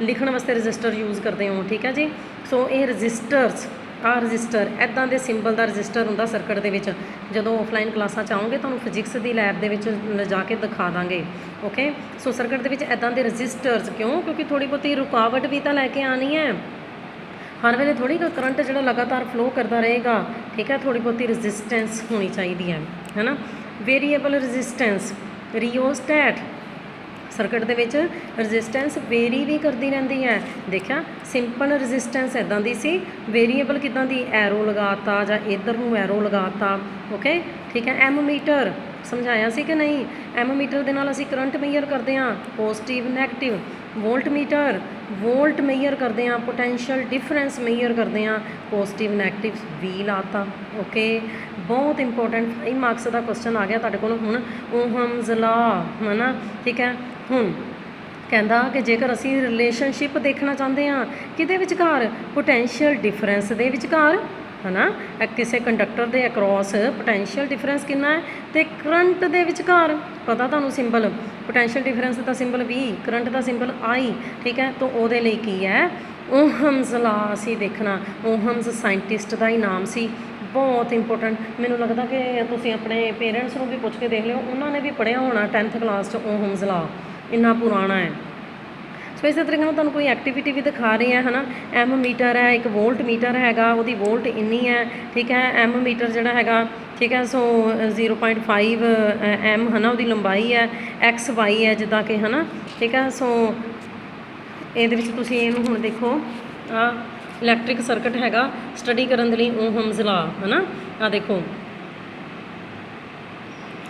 S1: ਲਿਖਣ ਵਾਸਤੇ ਰਜਿਸਟਰ ਯੂਜ਼ ਕਰਦੇ ਹੋ, ਠੀਕ ਹੈ ਜੀ। ਸੋ ਇਹ ਰਜਿਸਟਰਸ, ਆਹ ਰਜਿਸਟਰ, ਇੱਦਾਂ ਦੇ ਸਿੰਬਲ ਦਾ ਰਜਿਸਟਰ ਹੁੰਦਾ ਸਰਕਟ ਦੇ ਵਿੱਚ। ਜਦੋਂ ਆਫਲਾਈਨ ਕਲਾਸਾਂ 'ਚ ਆਓਗੇ ਤੁਹਾਨੂੰ ਫਿਜ਼ਿਕਸ ਦੀ ਲੈਬ ਦੇ ਵਿੱਚ ਲਿਜਾ ਕੇ ਦਿਖਾ ਦਾਂਗੇ, ਓਕੇ। ਸੋ ਸਰਕਟ ਦੇ ਵਿੱਚ ਇੱਦਾਂ ਦੇ ਰਜਿਸਟਰਸ, ਕਿਉਂ, ਕਿਉਂਕਿ ਥੋੜ੍ਹੀ ਬਹੁਤੀ ਰੁਕਾਵਟ ਵੀ ਤਾਂ ਲੈ ਕੇ ਆਉਣੀ ਹੈ। ਹਰ ਵੇਲੇ ਥੋੜ੍ਹੀ ਕਰੰਟ ਜਿਹੜਾ ਲਗਾਤਾਰ ਫਲੋ ਕਰਦਾ ਰਹੇਗਾ, ਠੀਕ ਹੈ। ਥੋੜ੍ਹੀ ਬਹੁਤੀ ਰਜਿਸਟੈਂਸ ਹੋਣੀ ਚਾਹੀਦੀ ਹੈ ਨਾ। ਵੇਰੀਏਬਲ ਰਜਿਸਟੈਂਸ, ਰਿਓਸਟੈਟ, ਸਰਕਟ ਦੇ ਵਿੱਚ ਰਜਿਸਟੈਂਸ ਵੇਰੀ ਵੀ ਕਰਦੀ ਰਹਿੰਦੀ ਹੈ। ਦੇਖਿਆ, ਸਿੰਪਲ ਰਜਿਸਟੈਂਸ ਇੱਦਾਂ ਦੀ ਸੀ, ਵੇਰੀਏਬਲ ਕਿੱਦਾਂ ਦੀ, ਐਰੋ ਲਗਾਤਾ ਜਾਂ ਇੱਧਰ ਨੂੰ ਐਰੋ ਲਗਾਤਾ, ਓਕੇ, ਠੀਕ ਹੈ। ਐਮਮੀਟਰ ਸਮਝਾਇਆ ਸੀ ਕਿ ਨਹੀਂ, ਐਮਮੀਟਰ ਦੇ ਨਾਲ ਅਸੀਂ ਕਰੰਟ ਮੇਜਰ ਕਰਦੇ ਹਾਂ, ਪੋਜ਼ਿਟਿਵ ਨੈਗੇਟਿਵ। ਵੋਲਟਮੀਟਰ, ਵੋਲਟ ਮੇਜਰ ਕਰਦੇ ਹਾਂ, ਪੋਟੈਂਸ਼ੀਅਲ ਡਿਫਰੈਂਸ ਮੇਜਰ ਕਰਦੇ ਹਾਂ, ਪੋਜ਼ਿਟਿਵ ਨੈਗੇਟਿਵ ਵੀ ਲਾਤਾ, ਓਕੇ। ਬਹੁਤ ਇੰਪੋਰਟੈਂਟ 5 ਮਾਰਕਸ ਦਾ ਕੁਐਸਚਨ ਆ ਗਿਆ ਤੁਹਾਡੇ ਕੋਲ ਹੁਣ, ਓਹਮਜ਼ ਲਾ, ਹੈ ਨਾ, ਠੀਕ ਹੈ। ਹੁਣ ਕਹਿੰਦਾ ਕਿ ਜੇਕਰ ਅਸੀਂ ਰਿਲੇਸ਼ਨਸ਼ਿਪ ਦੇਖਣਾ ਚਾਹੁੰਦੇ ਹਾਂ ਕਿਹਦੇ ਵਿਚਕਾਰ, ਪੋਟੈਂਸ਼ੀਅਲ ਡਿਫਰੈਂਸ ਦੇ ਵਿਚਕਾਰ, ਹੈ ਨਾ। ਕਿਸੇ ਕੰਡਕਟਰ ਦੇ ਅਕਰੋਸ ਪੋਟੈਂਸ਼ੀਅਲ ਡਿਫਰੈਂਸ ਕਿੰਨਾ ਹੈ, ਅਤੇ ਕਰੰਟ ਦੇ ਵਿਚਕਾਰ ਪਤਾ ਤੁਹਾਨੂੰ symbol, potential difference the symbol V, current the symbol I, ਠੀਕ ਹੈ। ਤਾਂ ਉਹਦੇ ਲਈ ਕੀ ਹੈ, ਓਹਮਜ਼ ਲਾ ਅਸੀਂ ਦੇਖਣਾ। ਓਹਮਜ਼ ਸਾਇੰਟਿਸਟ ਦਾ ਹੀ ਨਾਮ ਸੀ, ਬਹੁਤ ਇੰਪੋਰਟੈਂਟ। ਮੈਨੂੰ ਲੱਗਦਾ ਕਿ ਤੁਸੀਂ ਆਪਣੇ ਪੇਰੈਂਟਸ ਨੂੰ ਵੀ ਪੁੱਛ ਕੇ ਦੇਖ ਲਿਓ, ਉਹਨਾਂ ਨੇ ਵੀ ਪੜ੍ਹਿਆ ਹੋਣਾ 10th ਕਲਾਸ 'ਚ ਓਹਮਜ਼ ਲਾ, ਇੰਨਾ ਪੁਰਾਣਾ ਹੈ। ਸੋ ਇਸੇ ਤਰੀਕੇ ਨਾਲ ਤੁਹਾਨੂੰ ਕੋਈ ਐਕਟੀਵਿਟੀ ਵੀ ਦਿਖਾ ਰਹੀ ਹੈ, ਹੈ ਨਾ। ਐਮ ਮੀਟਰ ਹੈ, ਇੱਕ ਵੋਲਟ ਮੀਟਰ ਹੈਗਾ, ਉਹਦੀ ਵੋਲਟ ਇੰਨੀ ਹੈ, ਠੀਕ ਹੈ। ਐਮ ਮੀਟਰ ਜਿਹੜਾ ਹੈਗਾ, ਠੀਕ ਹੈ। ਸੋ 0.5 ਐਮ, ਹੈ ਨਾ, ਉਹਦੀ ਲੰਬਾਈ ਹੈ, XY ਹੈ ਜਿੱਦਾਂ ਕਿ, ਹੈ ਨਾ, ਠੀਕ ਹੈ। ਸੋ ਇਹਦੇ ਵਿੱਚ ਤੁਸੀਂ ਇਹਨੂੰ ਹੁਣ ਦੇਖੋ, ਇਲੈਕਟ੍ਰਿਕ ਸਰਕਟ ਹੈਗਾ, ਸਟੱਡੀ ਕਰਨ ਦੇ ਲਈ ਓਹਮਜ਼ ਲਾ, ਹੈ ਨਾ। ਆ ਦੇਖੋ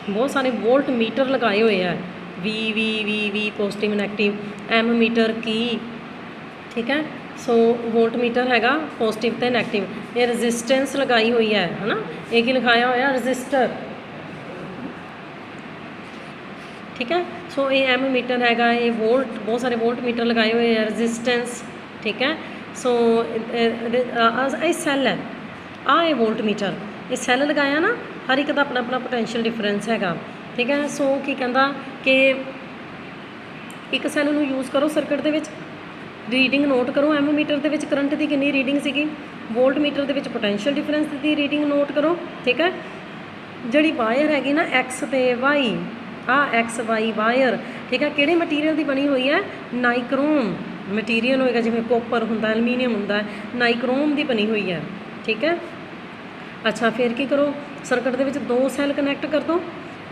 S1: ਬਹੁਤ ਸਾਰੇ ਵੋਲਟ ਮੀਟਰ ਲਗਾਏ ਹੋਏ ਆ, ਵੀ ਪੋਜ਼ਿਟਿਵ ਨੈਗੇਟਿਵ। ਐਮ ਮੀਟਰ ਕੀ, ਠੀਕ ਹੈ। ਸੋ ਵੋਲਟ ਮੀਟਰ ਹੈਗਾ, ਪੋਜ਼ਿਟਿਵ ਅਤੇ ਨੈਗੇਟਿਵ। ਇਹ ਰਜਿਸਟੈਂਸ ਲਗਾਈ ਹੋਈ ਹੈ ਨਾ, ਇਹ ਕੀ ਲਿਖਾਇਆ ਹੋਇਆ, ਰਜਿਸਟਰ, ਠੀਕ ਹੈ। ਸੋ ਇਹ ਐਮ ਮੀਟਰ ਹੈਗਾ, ਇਹ ਵੋਲਟ, ਬਹੁਤ ਸਾਰੇ ਵੋਲਟ ਮੀਟਰ ਲਗਾਏ ਹੋਏ ਆ, ਰਜਿਸਟੈਂਸ, ਠੀਕ ਹੈ। ਸੋ ਇਹ ਸੈੱਲ ਹੈ, ਆਹ ਇਹ ਵੋਲਟ ਮੀਟਰ, ਇਹ ਸੈੱਲ ਲਗਾਇਆ ਨਾ, ਹਰ ਇੱਕ ਦਾ ਆਪਣਾ ਆਪਣਾ ਪੋਟੈਂਸ਼ੀਅਲ ਡਿਫਰੈਂਸ ਹੈਗਾ, ਠੀਕ ਹੈ। ਸੋ ਕੀ ਕਹਿੰਦਾ ਕਿ ਇੱਕ ਸੈੱਲ ਨੂੰ ਯੂਜ਼ ਕਰੋ ਸਰਕਟ ਦੇ ਵਿੱਚ, ਰੀਡਿੰਗ ਨੋਟ ਕਰੋ। ਐਮ ਮੀਟਰ ਦੇ ਵਿੱਚ ਕਰੰਟ ਦੀ ਕਿੰਨੀ ਰੀਡਿੰਗ ਸੀਗੀ, ਵੋਲਟ ਮੀਟਰ ਦੇ ਵਿੱਚ ਪੋਟੈਂਸ਼ੀਅਲ ਡਿਫਰੈਂਸ ਦੀ ਰੀਡਿੰਗ ਨੋਟ ਕਰੋ, ਠੀਕ ਹੈ। ਜਿਹੜੀ ਵਾਇਰ ਹੈਗੀ ਨਾ ਐਕਸ ਤੇ ਵਾਈ, ਆ ਐਕਸ ਵਾਈ ਵਾਇਰ, ਠੀਕ ਹੈ, ਕਿਹੜੇ ਮਟੀਰੀਅਲ ਦੀ ਬਣੀ ਹੋਈ ਹੈ? ਨਾਈਕਰੋਮ ਮਟੀਰੀਅਲ ਹੋਏਗਾ, ਜਿਵੇਂ ਕੋਪਰ ਹੁੰਦਾ, ਐਲੂਮੀਨੀਅਮ ਹੁੰਦਾ, ਨਾਈਕਰੋਮ ਦੀ ਬਣੀ ਹੋਈ ਹੈ, ਠੀਕ ਹੈ। ਅੱਛਾ, ਫਿਰ ਕੀ ਕਰੋ? ਸਰਕਟ ਦੇ ਵਿੱਚ 2 ਸੈੱਲ ਕਨੈਕਟ ਕਰ ਦਿਓ।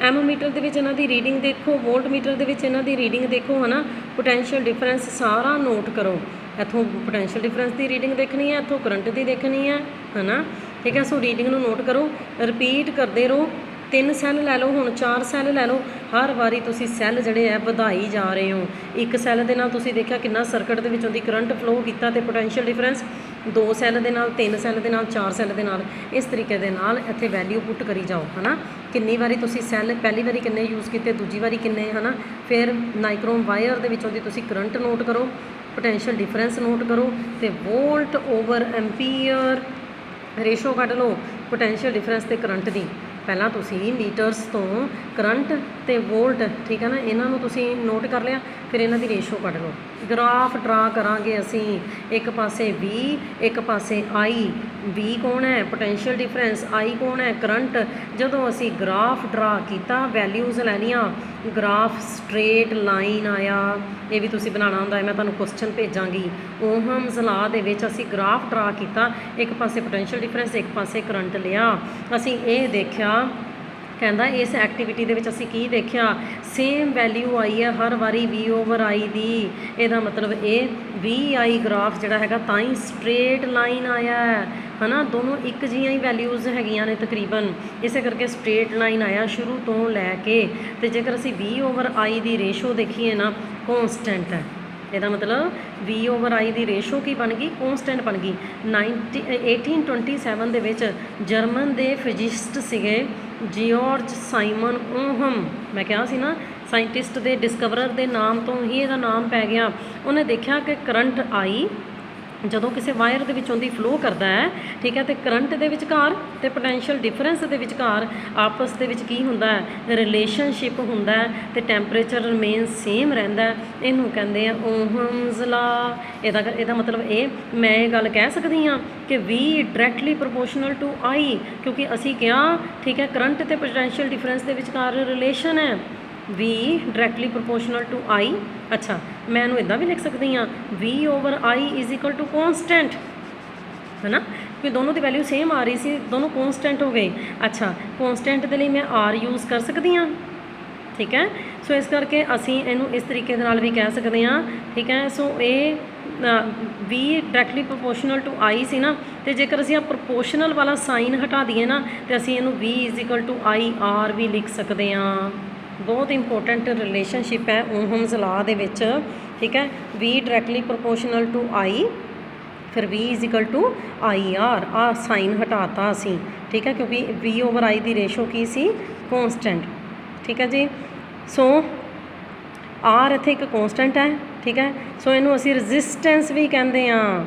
S1: ਐਮ ਮੀਟਰ ਦੇ ਵਿੱਚ ਇਹਨਾਂ ਦੀ ਰੀਡਿੰਗ ਦੇਖੋ, ਵੋਲਟ ਮੀਟਰ ਦੇ ਵਿੱਚ ਇਹਨਾਂ ਦੀ ਰੀਡਿੰਗ ਦੇਖੋ, ਹੈ ਨਾ। ਪੋਟੈਂਸ਼ੀਅਲ ਡਿਫਰੈਂਸ ਸਾਰਾ ਨੋਟ ਕਰੋ। ਇੱਥੋਂ ਪੋਟੈਂਸ਼ੀਅਲ ਡਿਫਰੈਂਸ ਦੀ ਰੀਡਿੰਗ ਦੇਖਣੀ ਹੈ, ਇੱਥੋਂ ਕਰੰਟ ਦੀ ਦੇਖਣੀ ਹੈ ਨਾ, ਠੀਕ ਹੈ। ਸੋ ਰੀਡਿੰਗ ਨੂੰ ਨੋਟ ਕਰੋ, ਰਿਪੀਟ ਕਰਦੇ ਰਹੋ। 3 ਸੈੱਲ ਲੈ ਲਓ, ਹੁਣ 4 ਸੈੱਲ ਲੈ ਲਓ। ਹਰ ਵਾਰੀ ਤੁਸੀਂ ਸੈੱਲ ਜਿਹੜੇ ਆ ਵਧਾਈ ਜਾ ਰਹੇ ਹੋ। ਇੱਕ ਸੈੱਲ ਦੇ ਨਾਲ ਤੁਸੀਂ ਦੇਖਿਆ ਕਿੰਨਾ ਸਰਕਟ ਦੇ ਵਿੱਚੋਂ ਦੀ ਕਰੰਟ ਫਲੋ ਕੀਤਾ ਤੇ ਪੋਟੈਂਸ਼ੀਅਲ ਡਿਫਰੈਂਸ, 2 ਸੈੱਲ ਦੇ ਨਾਲ, 3 ਸੈੱਲ ਦੇ ਨਾਲ, 4 ਸੈੱਲ ਦੇ ਨਾਲ, ਇਸ ਤਰੀਕੇ ਦੇ ਨਾਲ ਇੱਥੇ ਵੈਲਿਊ ਪੁੱਟ ਕਰੀ ਜਾਓ, ਹੈ ਨਾ। ਕਿੰਨੀ ਵਾਰੀ ਤੁਸੀਂ ਸੈੱਲ, ਪਹਿਲੀ ਵਾਰੀ ਕਿੰਨੇ ਯੂਜ਼ ਕੀਤੇ, ਦੂਜੀ ਵਾਰੀ ਕਿੰਨੇ, ਹੈ ਨਾ। ਫਿਰ ਨਾਈਕਰੋਮ ਵਾਇਰ ਦੇ ਵਿੱਚੋਂ ਦੀ ਤੁਸੀਂ ਕਰੰਟ ਨੋਟ ਕਰੋ, ਪੋਟੈਂਸ਼ੀਅਲ ਡਿਫਰੈਂਸ ਨੋਟ ਕਰੋ, ਤੇ ਵੋਲਟ ਓਵਰ ਐਂਪੀਅਰ ਰੇਸ਼ੋ ਕੱਢ ਲਓ ਪੋਟੈਂਸ਼ੀਅਲ ਡਿਫਰੈਂਸ ਤੇ ਕਰੰਟ ਦੀ। ਪਹਿਲਾਂ ਤੁਸੀਂ ਮੀਟਰਸ ਤੋਂ ਕਰੰਟ ਤੇ ਵੋਲਟ, ਠੀਕ ਹੈ ਨਾ, ਇਹਨਾਂ ਨੂੰ ਤੁਸੀਂ ਨੋਟ ਕਰ ਲਿਆ। ਫਿਰ ਇਹਨਾਂ ਦੀ ਰੇਸ਼ੋ ਕੱਢ ਲਓ। ਗ੍ਰਾਫ ਡਰਾ ਕਰਾਂਗੇ ਅਸੀਂ, ਇੱਕ ਪਾਸੇ V, ਇੱਕ ਪਾਸੇ I। V ਕੌਣ ਹੈ? Potential difference. I ਕੌਣ ਹੈ? ਕਰੰਟ। ਜਦੋਂ ਅਸੀਂ ਗ੍ਰਾਫ ਡਰਾ ਕੀਤਾ, ਵੈਲਿਊਜ਼ ਲੈਣੀਆਂ, ਗ੍ਰਾਫ ਸਟ੍ਰੇਟ ਲਾਈਨ ਆਇਆ। ਇਹ ਵੀ ਤੁਸੀਂ ਬਣਾਉਣਾ ਹੁੰਦਾ ਹੈ, ਮੈਂ ਤੁਹਾਨੂੰ ਕੁਐਸਚਨ ਭੇਜਾਂਗੀ। ਓਹਮਜ਼ ਲਾ ਦੇ ਵਿੱਚ ਅਸੀਂ ਗ੍ਰਾਫ ਡਰਾ ਕੀਤਾ, ਇੱਕ ਪਾਸੇ ਪੋਟੈਂਸ਼ੀਅਲ ਡਿਫਰੈਂਸ, ਇੱਕ ਪਾਸੇ ਕਰੰਟ ਲਿਆ। ਅਸੀਂ ਇਹ ਦੇਖਿਆ, ਕਹਿੰਦਾ ਇਸ ਐਕਟੀਵਿਟੀ ਦੇ ਵਿੱਚ ਅਸੀਂ ਕੀ ਦੇਖਿਆ? ਸੇਮ ਵੈਲਿਊ ਆਈ ਹੈ ਹਰ ਵਾਰੀ V/I ਦੀ। ਇਹਦਾ ਮਤਲਬ ਇਹ VI ਗ੍ਰਾਫ ਜਿਹੜਾ ਹੈਗਾ ਤਾਂ ਹੀ ਸਟ੍ਰੇਟ ਲਾਈਨ ਆਇਆ ਹੈ ਨਾ। ਦੋਨੋਂ ਇੱਕ ਜਿਹੀਆਂ ਹੀ ਵੈਲਿਊਜ਼ ਹੈਗੀਆਂ ਨੇ ਤਕਰੀਬਨ, ਇਸੇ ਕਰਕੇ ਸਟ੍ਰੇਟ ਲਾਈਨ ਆਇਆ ਸ਼ੁਰੂ ਤੋਂ ਲੈ ਕੇ। ਤੇ ਜੇਕਰ ਅਸੀਂ V/I ਦੀ ਰੇਸ਼ੋ ਦੇਖੀਏ ਨਾ, ਕੌਨਸਟੈਂਟ ਹੈ। ਇਹਦਾ ਮਤਲਬ V/I ਦੀ ਰੇਸ਼ੋ ਕੀ ਬਣ ਗਈ? ਕੌਨਸਟੈਂਟ ਬਣ ਗਈ। 1827 ਦੇ ਵਿੱਚ ਜਰਮਨ ਦੇ ਫਿਜ਼ਿਸਟ ਸੀਗੇ ਜਿਓਰਜ ਸਾਈਮਨ ਓਹਮ। ਮੈਂ ਕਿਹਾ ਸੀ ਨਾ, ਸਾਇੰਟਿਸਟ ਦੇ ਡਿਸਕਵਰਰ ਦੇ ਨਾਮ ਤੋਂ ਹੀ ਇਹਦਾ ਨਾਮ ਪੈ ਗਿਆ। ਉਹਨੇ ਦੇਖਿਆ ਕਿ ਕਰੰਟ ਆਈ ਜਦੋਂ ਕਿਸੇ ਵਾਇਰ ਦੇ ਵਿੱਚੋਂ ਦੀ ਫਲੋ ਕਰਦਾ ਹੈ, ਠੀਕ ਹੈ, ਤੇ ਕਰੰਟ ਦੇ ਵਿਚਕਾਰ ਤੇ ਪੋਟੈਂਸ਼ੀਅਲ ਡਿਫਰੈਂਸ ਦੇ ਵਿਚਕਾਰ ਆਪਸ ਦੇ ਵਿੱਚ ਕੀ ਹੁੰਦਾ ਹੈ? ਰਿਲੇਸ਼ਨਸ਼ਿਪ ਹੁੰਦਾ ਹੈ, ਤੇ ਟੈਂਪਰੇਚਰ ਰਿਮੇਨ ਸੇਮ ਰਹਿੰਦਾ। ਇਹਨੂੰ ਕਹਿੰਦੇ ਆ ਓਹਮਜ਼ ਲਾ। ਇਹਦਾ ਮਤਲਬ ਇਹ, ਮੈਂ ਇਹ ਗੱਲ ਕਹਿ ਸਕਦੀ ਹਾਂ ਕਿ V directly proportional to I, ਕਿਉਂਕਿ ਅਸੀਂ ਕਿਹਾ, ਠੀਕ ਹੈ, ਕਰੰਟ ਤੇ ਪੋਟੈਂਸ਼ੀਅਲ ਡਿਫਰੈਂਸ ਦੇ ਵਿਚਕਾਰ ਰਿਲੇਸ਼ਨ ਹੈ। V directly proportional to I। ਅੱਛਾ, ਮੈਂ ਇਹਨੂੰ ਇੱਦਾਂ ਵੀ ਲਿਖ ਸਕਦੀ ਹਾਂ, V/I ਇਜ਼ ਇਕੁਅਲ ਟੂ ਕੌਨਸਟੈਂਟ, ਹੈ ਨਾ, ਕਿਉਂਕਿ ਦੋਨੋਂ ਦੀ ਵੈਲਿਊ ਸੇਮ ਆ ਰਹੀ ਸੀ, ਦੋਨੋਂ ਕੌਨਸਟੈਂਟ ਹੋ ਗਏ। ਅੱਛਾ, ਕੌਨਸਟੈਂਟ ਦੇ ਲਈ ਮੈਂ R ਯੂਜ਼ ਕਰ ਸਕਦੀ ਹਾਂ, ਠੀਕ ਹੈ। ਸੋ ਇਸ ਕਰਕੇ ਅਸੀਂ ਇਹਨੂੰ ਇਸ ਤਰੀਕੇ ਦੇ ਨਾਲ ਵੀ ਕਹਿ ਸਕਦੇ ਹਾਂ, ਠੀਕ ਹੈ। ਸੋ ਇਹ V directly proportional to I ਸੀ ਨਾ, ਤੇ ਜੇਕਰ ਅਸੀਂ ਆ ਪ੍ਰੋਪੋਰਸ਼ਨਲ ਵਾਲਾ ਸਾਈਨ ਹਟਾ ਦਈਏ ਨਾ, ਤੇ ਅਸੀਂ ਇਹਨੂੰ V is equal to IR ਵੀ ਲਿਖ ਸਕਦੇ ਹਾਂ। ਬਹੁਤ ਇੰਪੋਰਟੈਂਟ ਰਿਲੇਸ਼ਨਸ਼ਿਪ ਹੈ ਓਹਮਜ਼ ਲਾ ਦੇ ਵਿੱਚ, ਠੀਕ ਹੈ। V directly proportional to I, ਫਿਰ V is equal to IR। ਆ ਸਾਈਨ ਹਟਾਤਾ ਅਸੀਂ, ਠੀਕ ਹੈ, ਕਿਉਂਕਿ V/I ਦੀ ਰੇਸ਼ੋ ਕੀ ਸੀ? ਕੌਨਸਟੈਂਟ, ਠੀਕ ਹੈ ਜੀ। ਸੋ R ਇੱਥੇ ਇੱਕ ਕੌਨਸਟੈਂਟ ਹੈ, ਠੀਕ ਹੈ। ਸੋ ਇਹਨੂੰ ਅਸੀਂ ਰੈਜ਼ਿਸਟੈਂਸ ਵੀ ਕਹਿੰਦੇ ਹਾਂ,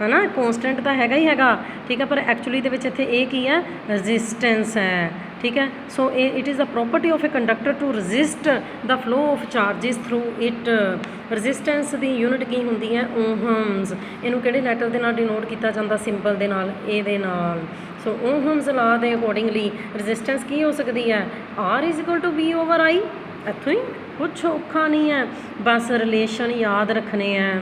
S1: ਹੈ ਨਾ। ਕੌਨਸਟੈਂਟ ਤਾਂ ਹੈਗਾ ਹੀ ਹੈਗਾ, ਠੀਕ ਹੈ, ਪਰ ਐਕਚੁਅਲੀ ਦੇ ਵਿੱਚ ਇੱਥੇ ਇਹ ਕੀ ਹੈ? ਰੈਜ਼ਿਸਟੈਂਸ ਹੈ, ਠੀਕ ਹੈ। So it is a property of a conductor to resist the flow of charges through it. Resistance ਦੀ ਯੂਨਿਟ ਕੀ ਹੁੰਦੀ ਹੈ? ਓਹਮਜ਼। ਇਹਨੂੰ ਕਿਹੜੇ ਲੈਟਰ ਦੇ ਨਾਲ ਡਿਨੋਟ ਕੀਤਾ ਜਾਂਦਾ? ਸਿੰਬਲ ਦੇ ਨਾਲ, ਇਹਦੇ ਨਾਲ। ਸੋ ਓਹਮਜ਼ ਲਾ ਦੇ ਅਕੋਰਡਿੰਗਲੀ ਰੈਜ਼ਿਸਟੈਂਸ ਕੀ ਹੋ ਸਕਦੀ ਹੈ? R is equal to V/I। ਇੱਥੋਂ ਹੀ ਕੁਛ ਔਖਾ ਨਹੀਂ ਹੈ, ਬਸ ਰਿਲੇਸ਼ਨ ਯਾਦ ਰੱਖਣੇ ਹੈ।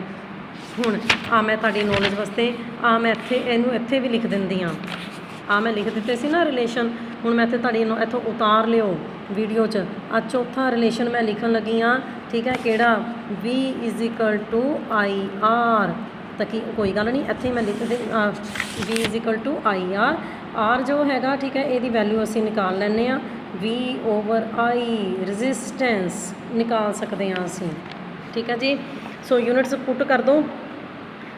S1: ਹੁਣ ਮੈਂ ਤੁਹਾਡੀ ਨੌਲੇਜ ਵਾਸਤੇ ਮੈਂ ਇਹਨੂੰ ਇੱਥੇ ਵੀ ਲਿਖ ਦਿੰਦੀ ਹਾਂ। ਮੈਂ ਲਿਖ ਦਿੱਤੇ ਸੀ ਨਾ ਰਿਲੇਸ਼ਨ। ਹੁਣ ਮੈਂ ਇੱਥੇ ਤੁਹਾਡੀ ਇੱਥੋਂ ਉਤਾਰ ਲਿਓ ਵੀਡੀਓ 'ਚ। ਚੌਥਾ ਰਿਲੇਸ਼ਨ ਮੈਂ ਲਿਖਣ ਲੱਗੀ ਹਾਂ, ਠੀਕ ਹੈ, ਕਿਹੜਾ? V is equal to IR। ਤਾਂ ਕੀ ਕੋਈ ਗੱਲ ਨਹੀਂ, ਇੱਥੇ ਮੈਂ ਲਿਖ ਦੇ V is equal to IR। R ਜੋ ਹੈਗਾ, ਠੀਕ ਹੈ, ਇਹਦੀ ਵੈਲਿਊ ਅਸੀਂ ਨਿਕਾਲ ਲੈਂਦੇ ਹਾਂ। V/I ਰੈਜ਼ਿਸਟੈਂਸ ਨਿਕਾਲ ਸਕਦੇ ਹਾਂ ਅਸੀਂ, ਠੀਕ ਹੈ ਜੀ। ਸੋ ਯੂਨਿਟਸ ਪੁੱਟ ਕਰ ਦਿਓ।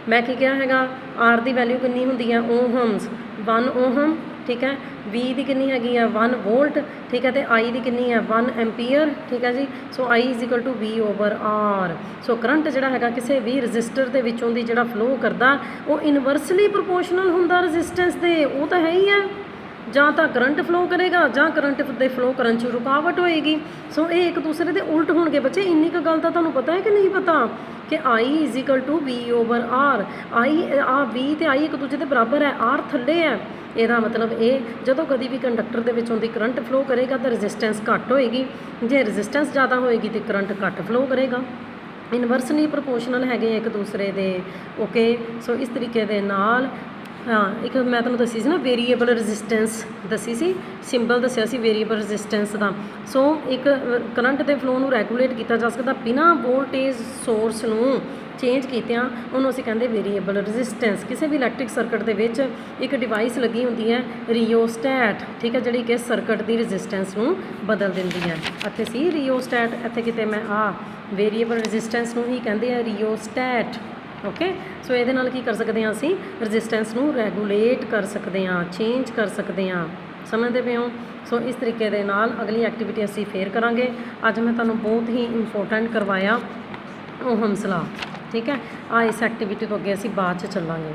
S1: ਮੈਂ ਕੀ ਕਿਹਾ ਹੈਗਾ? R ਦੀ ਵੈਲਿਊ ਕਿੰਨੀ ਹੁੰਦੀ ਹੈ? ਓਹਮਜ਼, 1 ਓਹਮ, ਠੀਕ ਹੈ। V ਦੀ ਕਿੰਨੀ ਹੈਗੀ ਆ? 1 ਵੋਲਟ, ਠੀਕ ਹੈ, ਅਤੇ I ਦੀ ਕਿੰਨੀ ਹੈ? 1 ਐਂਪੀਅਰ, ਠੀਕ ਹੈ ਜੀ। So I is equal to V/R। So current ਜਿਹੜਾ ਹੈਗਾ ਕਿਸੇ ਵੀ ਰਜਿਸਟਰ ਦੇ ਵਿੱਚੋਂ ਦੀ ਜਿਹੜਾ ਫਲੋ ਕਰਦਾ, ਉਹ ਇਨਵਰਸਲੀ ਪ੍ਰੋਪੋਰਸ਼ਨਲ ਹੁੰਦਾ ਰਜਿਸਟੈਂਸ ਦੇ। ਉਹ ਤਾਂ ਹੈ ਹੀ ਹੈ, ਜਾਂ ਤਾਂ ਕਰੰਟ ਫਲੋ ਕਰੇਗਾ ਜਾਂ ਕਰੰਟ ਦੇ ਫਲੋ ਕਰਨ 'ਚ ਰੁਕਾਵਟ ਹੋਏਗੀ। ਸੋ ਇਹ ਇੱਕ ਦੂਸਰੇ ਦੇ ਉਲਟ ਹੋਣਗੇ ਬੱਚੇ। ਇੰਨੀ ਕੁ ਗੱਲ ਤਾਂ ਤੁਹਾਨੂੰ ਪਤਾ ਹੈ ਕਿ ਨਹੀਂ ਪਤਾ ਕਿ I = V/R। V ਤੇ I ਇੱਕ ਦੂਜੇ ਦੇ ਬਰਾਬਰ ਹੈ, R ਥੱਲੇ ਹੈ। ਇਹਦਾ ਮਤਲਬ ਇਹ ਜਦੋਂ ਕਦੀ ਵੀ ਕੰਡਕਟਰ ਦੇ ਵਿੱਚੋਂ ਦੀ ਕਰੰਟ ਫਲੋ ਕਰੇਗਾ ਤਾਂ ਰੈਜ਼ਿਸਟੈਂਸ ਘੱਟ ਹੋਏਗੀ, ਜੇ ਰੈਜ਼ਿਸਟੈਂਸ ਜ਼ਿਆਦਾ ਹੋਏਗੀ ਤਾਂ ਕਰੰਟ ਘੱਟ ਫਲੋ ਕਰੇਗਾ। ਇਨਵਰਸਲੀ ਪ੍ਰਪੋਰਸ਼ਨਲ ਹੈਗੇ ਇੱਕ ਦੂਸਰੇ ਦੇ। ਓਕੇ, ਸੋ ਇਸ ਤਰੀਕੇ ਦੇ ਨਾਲ ਹਾਂ ਇੱਕ ਮੈਂ ਤੁਹਾਨੂੰ ਦੱਸੀ ਸੀ ਨਾ ਵੇਰੀਏਬਲ ਰੈਜ਼ਿਸਟੈਂਸ ਦੱਸੀ ਸੀ, ਸਿੰਬਲ ਦੱਸਿਆ ਸੀ ਵੇਰੀਏਬਲ ਰੈਜ਼ਿਸਟੈਂਸ ਦਾ। ਸੋ ਇੱਕ ਕਰੰਟ ਦੇ ਫਲੋ ਨੂੰ ਰੈਗੂਲੇਟ ਕੀਤਾ ਜਾ ਸਕਦਾ ਬਿਨਾਂ ਵੋਲਟੇਜ ਸੋਰਸ ਨੂੰ ਚੇਂਜ ਕੀਤਿਆਂ, ਉਹਨੂੰ ਅਸੀਂ ਕਹਿੰਦੇ ਵੇਰੀਏਬਲ ਰੈਜ਼ਿਸਟੈਂਸ। ਕਿਸੇ ਵੀ ਇਲੈਕਟ੍ਰਿਕ ਸਰਕਟ ਦੇ ਵਿੱਚ ਇੱਕ ਡਿਵਾਈਸ ਲੱਗੀ ਹੁੰਦੀ ਹੈ ਰਿਓਸਟੈਟ, ਠੀਕ ਹੈ, ਜਿਹੜੀ ਕਿ ਸਰਕਟ ਦੀ ਰੈਜ਼ਿਸਟੈਂਸ ਨੂੰ ਬਦਲ ਦਿੰਦੀ ਹੈ। ਇੱਥੇ ਸੀ ਰਿਓਸਟੈਟ, ਇੱਥੇ ਕਿਤੇ ਮੈਂ ਵੇਰੀਏਬਲ ਰੈਜ਼ਿਸਟੈਂਸ ਨੂੰ ਹੀ ਕਹਿੰਦੇ ਆ ਰਿਓਸਟੈਟ। ਓਕੇ, ਸੋ ਇਹਦੇ ਨਾਲ ਕੀ ਕਰ ਸਕਦੇ ਹਾਂ ਅਸੀਂ ਰੈਜ਼ਿਸਟੈਂਸ ਨੂੰ ਰੈਗੂਲੇਟ ਕਰ ਸਕਦੇ ਹਾਂ, ਚੇਂਜ ਕਰ ਸਕਦੇ ਹਾਂ। ਸਮਝਦੇ ਪਏ ਹੋ? ਸੋ ਇਸ ਤਰੀਕੇ ਦੇ ਨਾਲ ਅਗਲੀ ਐਕਟੀਵਿਟੀ ਅਸੀਂ ਫੇਰ ਕਰਾਂਗੇ। ਅੱਜ ਮੈਂ ਤੁਹਾਨੂੰ ਬਹੁਤ ਹੀ ਇੰਪੋਰਟੈਂਟ ਕਰਵਾਇਆ ਓਹਮਸ ਲਾ, ਠੀਕ ਹੈ। ਇਸ ਐਕਟੀਵਿਟੀ ਤੋਂ ਅੱਗੇ ਅਸੀਂ ਬਾਅਦ 'ਚ ਚੱਲਾਂਗੇ।